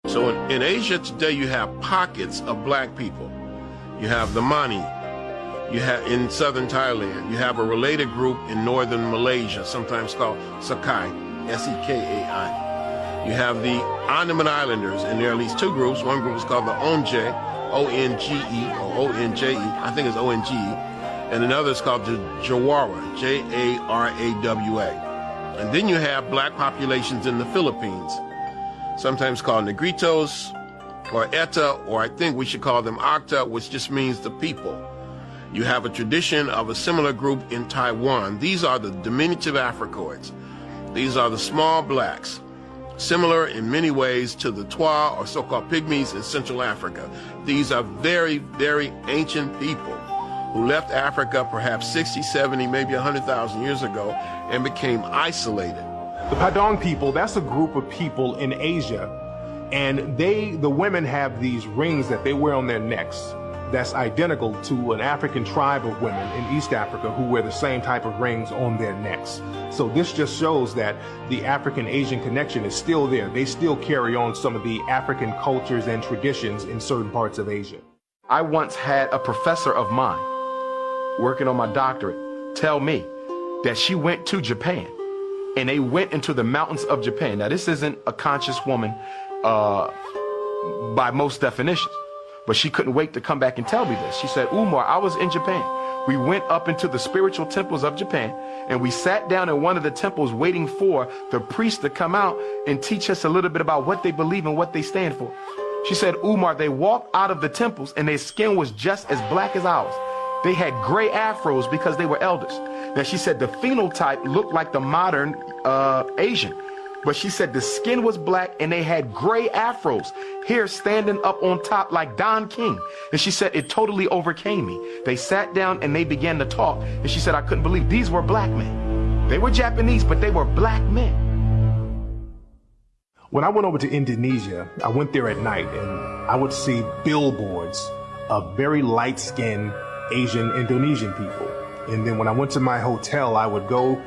So in Asia today, you have pockets of black people. You have the Mani. You have in southern Thailand. You have a related group in northern Malaysia, sometimes called Sakai, S-E-K-A-I. You have the Andaman Islanders, and there are at least two groups. One group is called the Onge, O-N-G-E, or O-N-J-E, I think it's O-N-G-E, and another is called the Jawara, J-A-R-A-W-A. And then you have black populations in the Philippines, sometimes called Negritos, or Eta, or I think we should call them Acta, which just means the people. You have a tradition of a similar group in Taiwan. These are the diminutive Africoids. These are the small blacks, similar in many ways to the Twa, or so-called pygmies in Central Africa. These are very, very ancient people who left Africa perhaps 60, 70, maybe 100,000 years ago and became isolated. The Padang people, that's a group of people in Asia, and the women have these rings that they wear on their necks that's identical to an African tribe of women in East Africa who wear the same type of rings on their necks. So this just shows that the African-Asian connection is still there. They still carry on some of the African cultures and traditions in certain parts of Asia. I once had a professor of mine working on my doctorate tell me that she went to Japan and they went into the mountains of Japan. Now, this isn't a conscious woman by most definitions, but she couldn't wait to come back and tell me this. She said, Umar, I was in Japan. We went up into the spiritual temples of Japan, and we sat down in one of the temples waiting for the priest to come out and teach us a little bit about what they believe and what they stand for. She said, Umar, they walked out of the temples and their skin was just as black as ours. They had gray afros because they were elders. Now, she said the phenotype looked like the modern Asian. But she said the skin was black and they had gray afros, hair standing up on top like Don King. And she said it totally overcame me. They sat down and they began to talk. And she said, I couldn't believe these were black men. They were Japanese, but they were black men. When I went over to Indonesia, I went there at night and I would see billboards of very light-skinned Asian Indonesian people. And then when I went to my hotel, I would go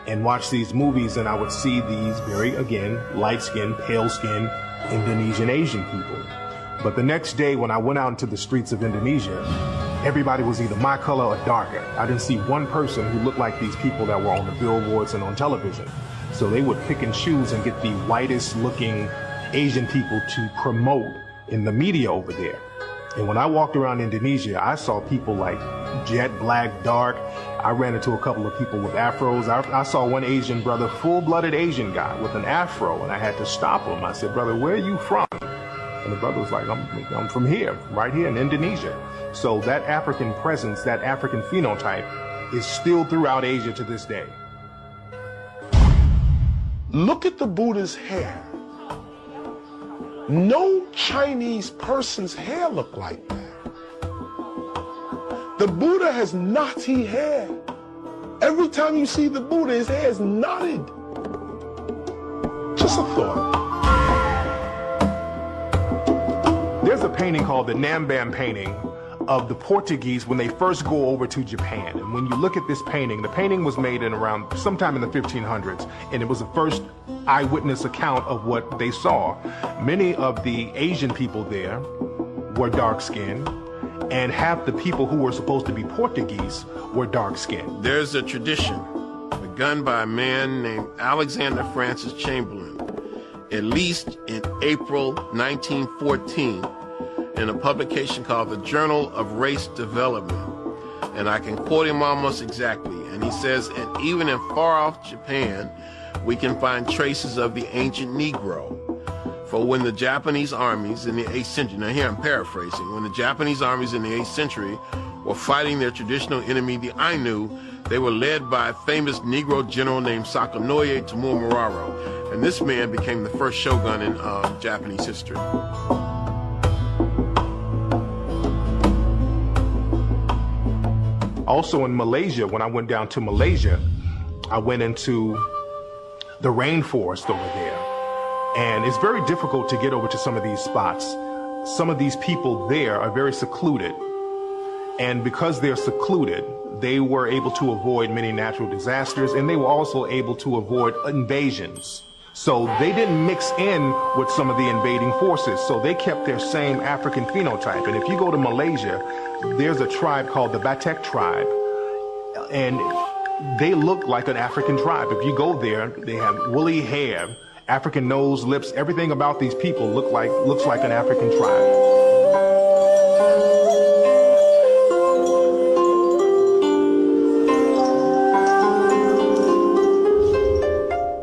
and watch these movies and I would see these very, again, light-skinned, pale-skinned Indonesian Asian people. But the next day when I went out into the streets of Indonesia, everybody was either my color or darker. I didn't see one person who looked like these people that were on the billboards and on television. So they would pick and choose and get the whitest looking Asian people to promote in the media over there. And when I walked around Indonesia, I saw people like jet black, dark. I ran into a couple of people with afros. I saw one Asian brother, full-blooded Asian guy with an afro, and I had to stop him. I said, brother, where are you from? And the brother was like, I'm from here, right here in Indonesia. So that African presence, that African phenotype is still throughout Asia to this day. Look at the Buddha's hair. No Chinese person's hair looked like that. The Buddha has knotty hair. Every time you see the Buddha, his hair is knotted. Just a thought. There's a painting called the Nambam painting of the Portuguese when they first go over to Japan. And when you look at this painting, the painting was made in around sometime in the 1500s, and it was the first eyewitness account of what they saw. Many of the Asian people there were dark-skinned, and half the people who were supposed to be Portuguese were dark-skinned. There's a tradition begun by a man named Alexander Francis Chamberlain, at least in April 1914, in a publication called the Journal of Race Development. And I can quote him almost exactly. And he says, and even in far-off Japan, we can find traces of the ancient Negro. For when the Japanese armies in the 8th century, now here I'm paraphrasing, when the Japanese armies in the 8th century were fighting their traditional enemy, the Ainu, they were led by a famous Negro general named Sakanoye Tomomiraro. And this man became the first shogun in Japanese history. Also in Malaysia, when I went down to Malaysia, I went into the rainforest over there. And it's very difficult to get over to some of these spots. Some of these people there are very secluded. And because they're secluded, they were able to avoid many natural disasters, and they were also able to avoid invasions. So they didn't mix in with some of the invading forces. So they kept their same African phenotype. And if you go to Malaysia, there's a tribe called the Batek tribe. And they look like an African tribe. If you go there, they have woolly hair, African nose, lips, everything about these people looks like an African tribe.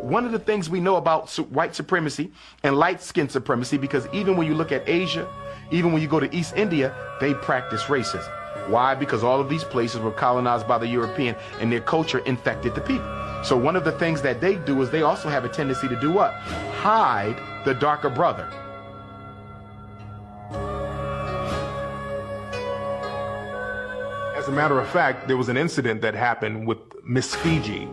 One of the things we know about white supremacy and light skin supremacy, because even when you look at Asia, even when you go to East India, they practice racism. Why? Because all of these places were colonized by the European and their culture infected the people. So one of the things that they do is they also have a tendency to do what? Hide the darker brother. As a matter of fact, there was an incident that happened with Miss Fiji.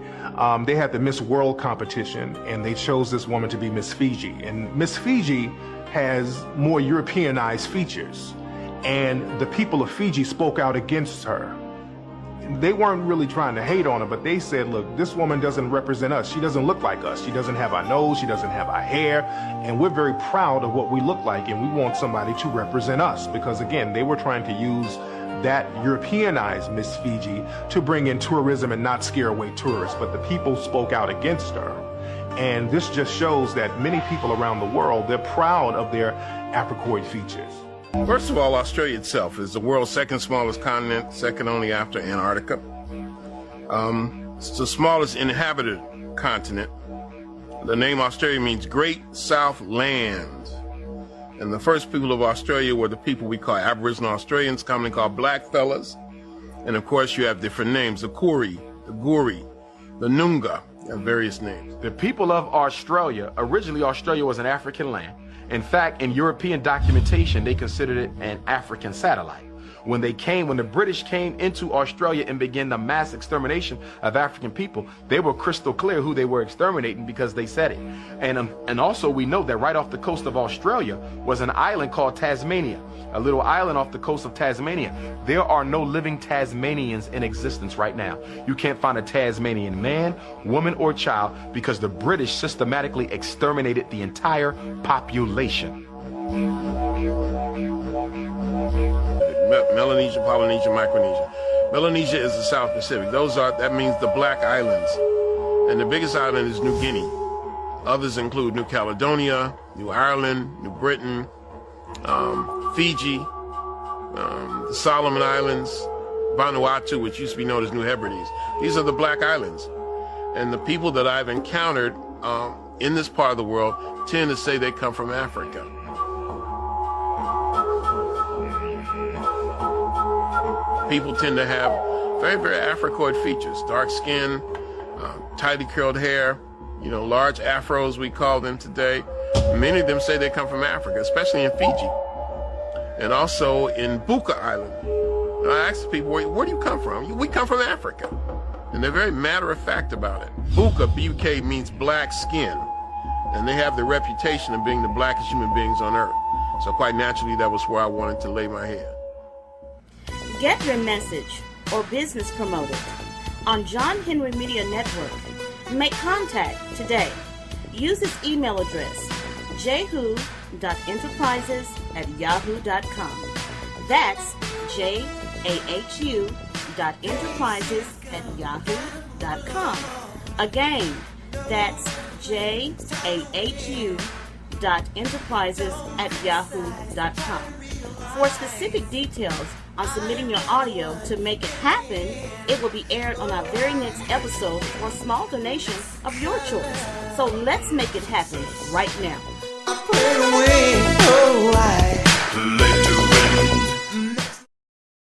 They had the Miss World competition, and they chose this woman to be Miss Fiji. And Miss Fiji has more Europeanized features, and the people of Fiji spoke out against her. They weren't really trying to hate on her, but they said, look, this woman doesn't represent us. She doesn't look like us. She doesn't have our nose. She doesn't have our hair. And we're very proud of what we look like, and we want somebody to represent us. Because, again, they were trying to use that Europeanized Miss Fiji to bring in tourism and not scare away tourists. But the people spoke out against her. And this just shows that many people around the world, they're proud of their Africoid features. First of all, Australia itself is the world's second smallest continent, second only after Antarctica. It's the smallest inhabited continent. The name Australia means Great South Land. And the first people of Australia were the people we call Aboriginal Australians, commonly called blackfellas. And of course, you have different names, the Koori, the Goori, the Noongar, and various names. The people of Australia, originally Australia was an African land. In fact, in European documentation, they considered it an African satellite. When the British came into Australia and began the mass extermination of African people, they were crystal clear who they were exterminating because they said it. And also we know that right off the coast of Australia was an island called Tasmania, a little island off the coast of Tasmania. There are no living Tasmanians in existence right now. You can't find a Tasmanian man, woman, or child because the British systematically exterminated the entire population. Melanesia, Polynesia, Micronesia. Melanesia is the South Pacific. That means the Black Islands. And the biggest island is New Guinea. Others include New Caledonia, New Ireland, New Britain, Fiji, the Solomon Islands, Vanuatu, which used to be known as New Hebrides. These are the Black Islands. And the people that I've encountered in this part of the world tend to say they come from Africa. People tend to have very, very Africoid features, dark skin, tightly curled hair, large afros, we call them today. Many of them say they come from Africa, especially in Fiji. And also in Buka Island. And I ask people, where do you come from? We come from Africa. And they're very matter-of-fact about it. Buka, B-U-K, means black skin. And they have the reputation of being the blackest human beings on earth. So quite naturally, that was where I wanted to lay my head. Get your message or business promoted on John Henry Media Network. Make contact today. Use this email address, jahu.enterprises@yahoo.com. That's jahu.enterprises@yahoo.com. Again, that's jahu.enterprises@yahoo.com. For specific details on submitting your audio to make it happen, it will be aired on our very next episode for a small donation of your choice. So let's make it happen right now. I pray the wind go wide.